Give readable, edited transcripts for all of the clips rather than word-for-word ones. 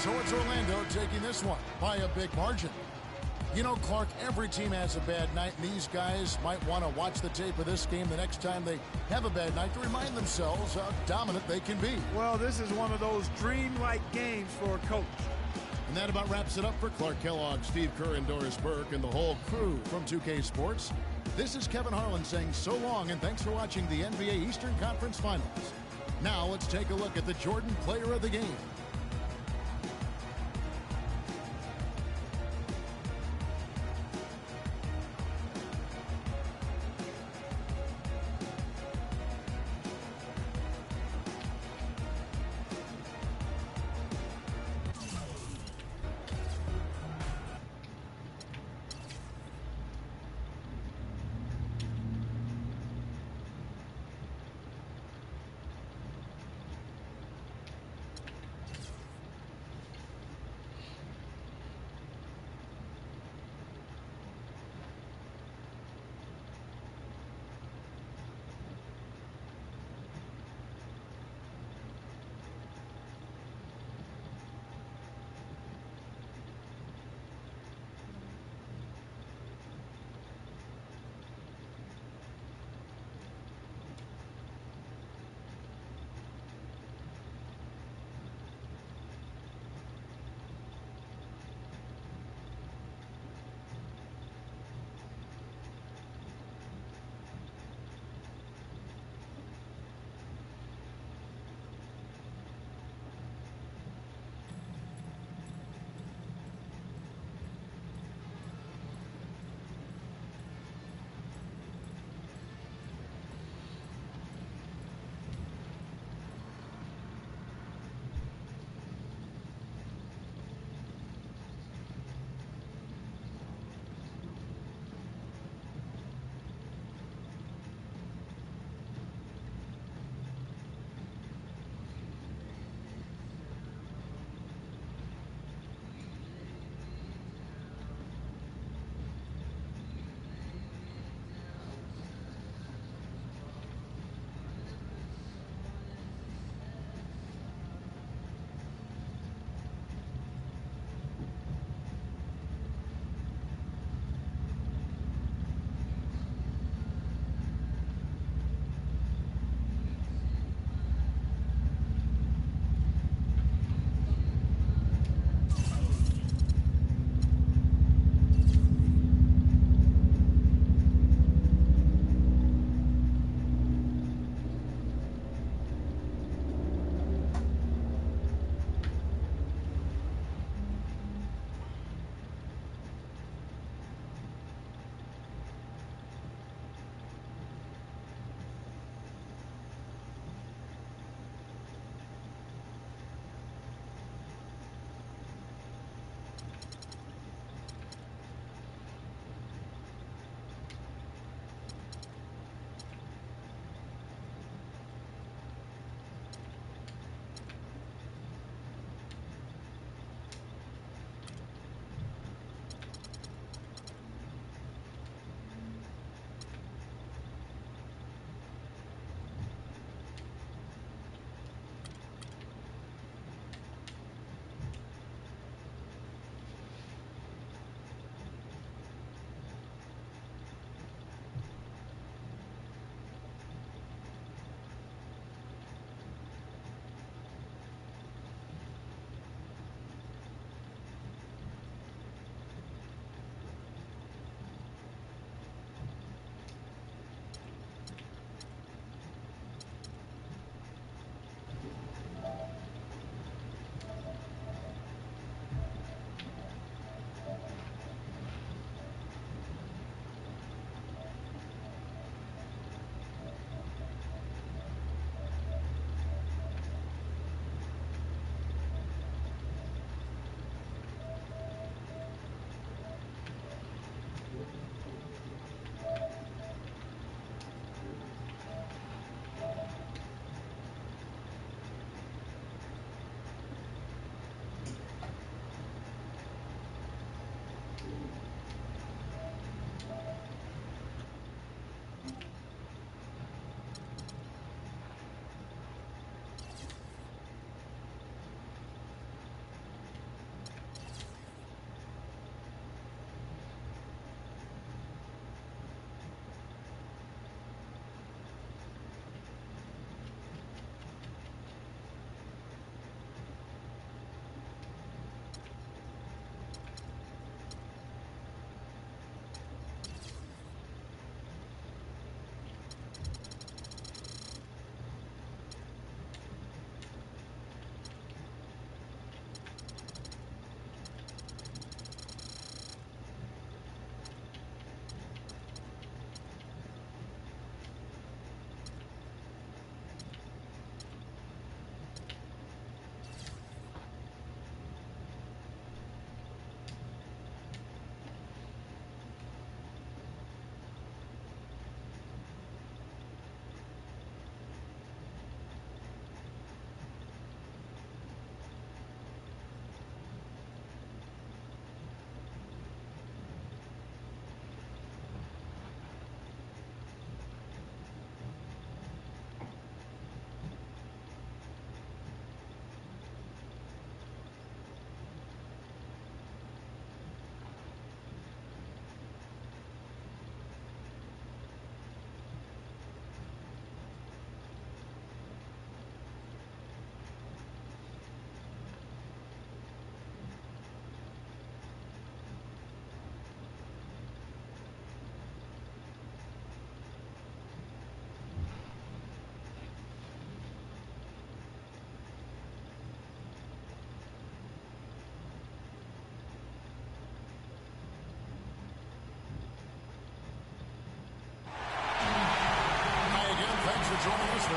So it's Orlando taking this one by a big margin. You know, Clark, every team has a bad night, and these guys might want to watch the tape of this game the next time they have a bad night to remind themselves how dominant they can be. Well, this is one of those dreamlike games for a coach. And that about wraps it up for Clark Kellogg, Steve Kerr, and Doris Burke, and the whole crew from 2K Sports. This is Kevin Harlan saying so long, and thanks for watching the NBA Eastern Conference Finals. Now let's take a look at the Jordan Player of the Game.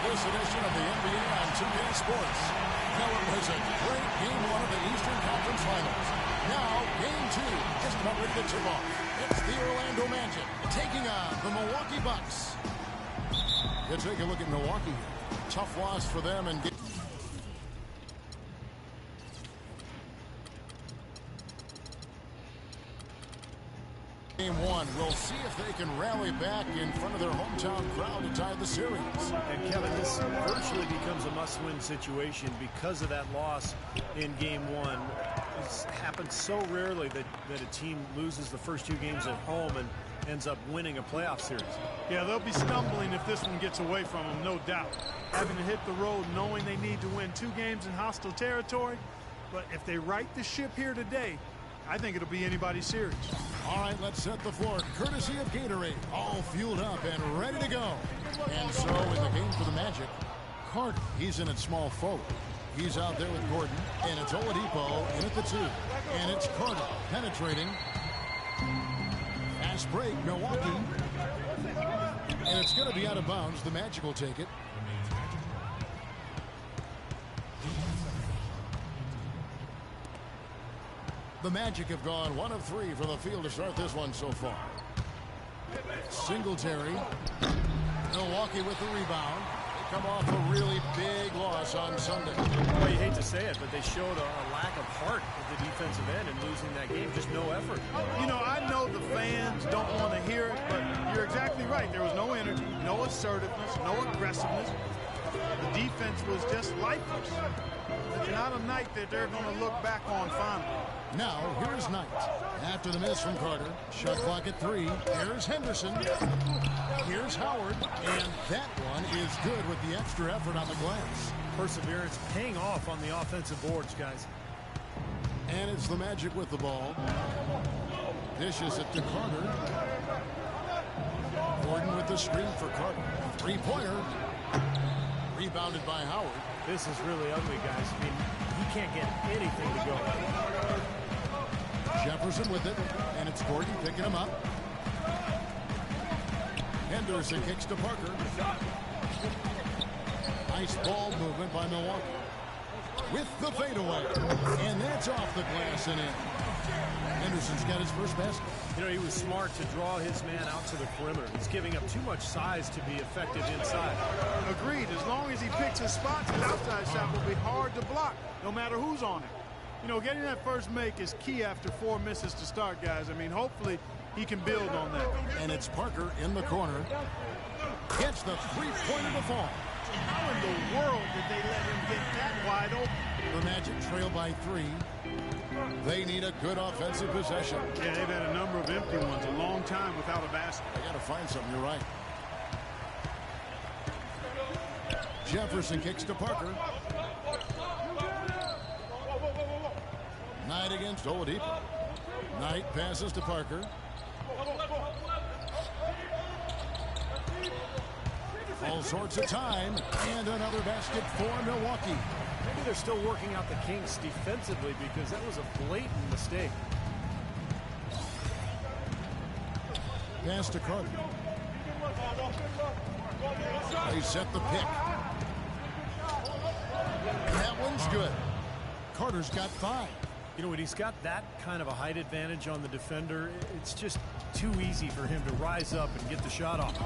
this edition of the NBA on 2K Sports. Now it was a great Game 1 of the Eastern Conference Finals. Now, Game 2 just about ready to tip off. It's the Orlando Magic taking on the Milwaukee Bucks. You take a look at Milwaukee. Tough loss for them and Game 1. We'll see if they can rally back in front of their hometown crowd to tie the series. And Kevin, this virtually becomes a must-win situation because of that loss in Game 1. It's happened so rarely that a team loses the first 2 games at home and ends up winning a playoff series. Yeah, they'll be stumbling if this one gets away from them, no doubt. Having to hit the road knowing they need to win 2 games in hostile territory. But if they right the ship here today, I think it'll be anybody's series. All right, let's set the floor. Courtesy of Gatorade. All fueled up and ready to go. And so in the game for the Magic, Carter, he's in at small forward. He's out there with Gordon. And it's Oladipo in at the 2. And it's Carter penetrating. Fast break, Milwaukee. And it's going to be out of bounds. The Magic will take it. The Magic have gone 1 of 3 from the field to start this one so far. Singletary. Milwaukee with the rebound. They come off a really big loss on Sunday. Well, you hate to say it, but they showed a lack of heart at the defensive end in losing that game. Just no effort. You know, I know the fans don't want to hear it, but you're exactly right. There was no energy, no assertiveness, no aggressiveness. The defense was just lifeless. It's not a night that they're going to look back on fondly. Now, here's Knight. After the miss from Carter. Shot clock at 3. Here's Henderson. Here's Howard. And that one is good with the extra effort on the glass. Perseverance paying off on the offensive boards, guys. And it's the Magic with the ball. Dishes it to Carter. Gordon with the screen for Carter. 3-pointer. Rebounded by Howard. This is really ugly, guys. I mean, he can't get anything to go. Jefferson with it, and it's Gordon picking him up. Henderson kicks to Parker. Nice ball movement by Milwaukee. With the fadeaway. And that's off the glass and in. Henderson's got his first basket. You know, he was smart to draw his man out to the perimeter. He's giving up too much size to be effective inside. Agreed. As long as he picks his spots, his outside shot will be hard to block, no matter who's on it. You know, getting that first make is key after 4 misses to start, guys. I mean, hopefully he can build on that. And it's Parker in the corner. Gets the 3-pointer to fall. How in the world did they let him get that wide open? The Magic trail by 3. They need a good offensive possession. Yeah, they've had a number of empty ones, a long time without a basket. They got to find something, you're right. Jefferson kicks to Parker. Knight against Oladipo. Knight passes to Parker. All sorts of time, and another basket for Milwaukee. Maybe they're still working out the kinks defensively because that was a blatant mistake. Pass to Carter. They set the pick. That one's good. Carter's got 5. You know, when he's got that kind of a height advantage on the defender, it's just too easy for him to rise up and get the shot off.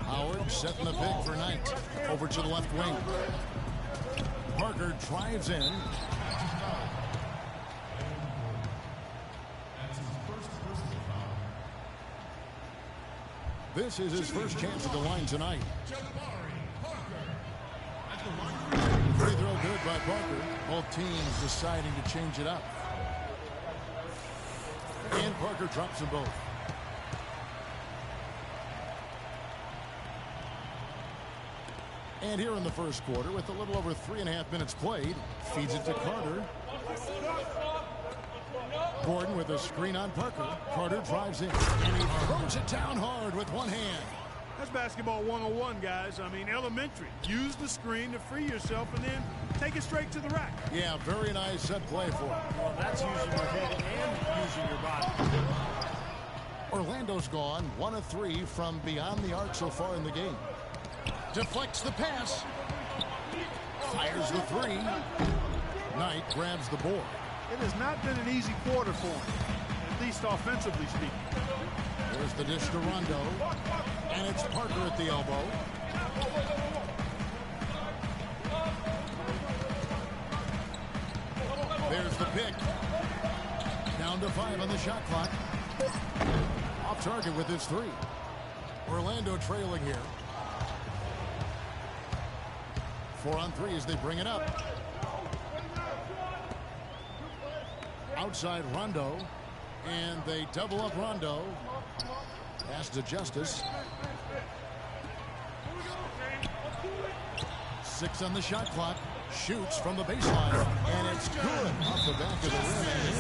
Howard setting the pick for Knight. Over to the left wing. Parker drives in. This is his first chance at the line tonight. Free throw good by Parker. Both teams deciding to change it up. And Parker drops them both. And here in the first quarter, with a little over 3.5 minutes played, feeds it to Carter. Gordon with a screen on Parker. Carter drives in, and he throws it down hard with one hand. That's basketball 101, guys. I mean, elementary. Use the screen to free yourself and then take it straight to the rack. Yeah, very nice set play for him. Well, that's using your head and using your body. Orlando's gone 1 of 3 from beyond the arc so far in the game. Deflects the pass. Fires the three. Knight grabs the board. It has not been an easy quarter for him, at least offensively speaking. There's the dish to Rondo. And it's Parker at the elbow. There's the pick. Down to 5 on the shot clock. Off target with his three. Orlando trailing here. 4 on 3 as they bring it up. Outside Rondo. And they double up Rondo. Pass to Justice. 6 on the shot clock. Shoots from the baseline. And it's good off the back of the rim and in.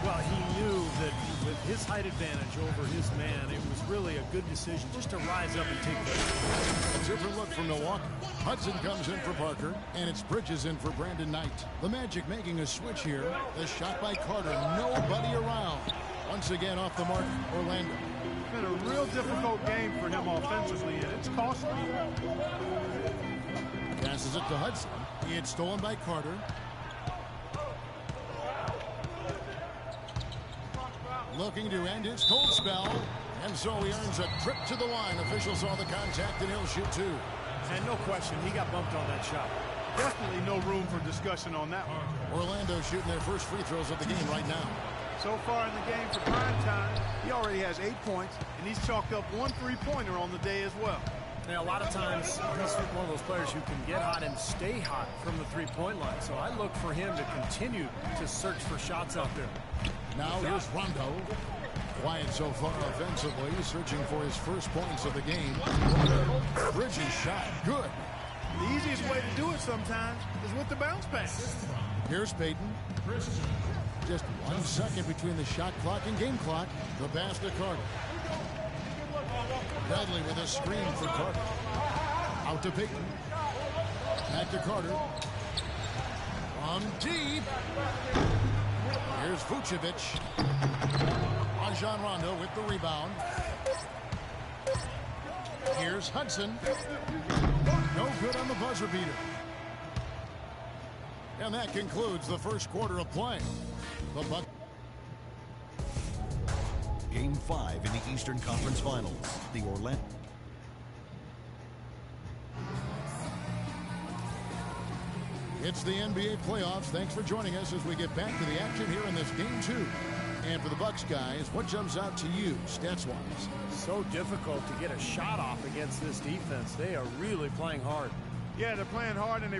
Well, he knew that with his height advantage over his man, it was really a good decision just to rise up and take the shot. A different look from Milwaukee. Hudson comes in for Parker, and it's Bridges in for Brandon Knight. The Magic making a switch here. The shot by Carter. Nobody around. Once again off the mark, Orlando. It's been a real difficult game for him offensively, and it's costly. Passes it to Hudson. It's stolen by Carter. Looking to end his cold spell. And so he earns a trip to the line. Officials saw the contact, and he'll shoot 2. And no question, he got bumped on that shot. Definitely no room for discussion on that one. Orlando shooting their first free throws of the game right now. So far in the game for prime time, he already has 8 points, and he's chalked up 1 3-pointer on the day as well. Now, a lot of times, he's one of those players who can get hot and stay hot from the three-point line. So I look for him to continue to search for shots out there. Now here's Rondo. Quiet so far offensively, searching for his first points of the game. Bridges shot good. The easiest way to do it sometimes is with the bounce pass. Here's Payton. Just 1 second between the shot clock and game clock. The pass to Carter. Dudley with a screen for Carter. Out to Payton. Back to Carter. From deep. Here's Vucevic. Rajon Rondo with the rebound. Here's Hudson. No good on the buzzer beater. And that concludes the first quarter of play. The Bucks. Game 5 in the Eastern Conference Finals. The Orlando. It's the NBA playoffs. Thanks for joining us as we get back to the action here in this game 2. And for the Bucks guys, what jumps out to you stats-wise? So difficult to get a shot off against this defense. They are really playing hard. Yeah, they're playing hard, and they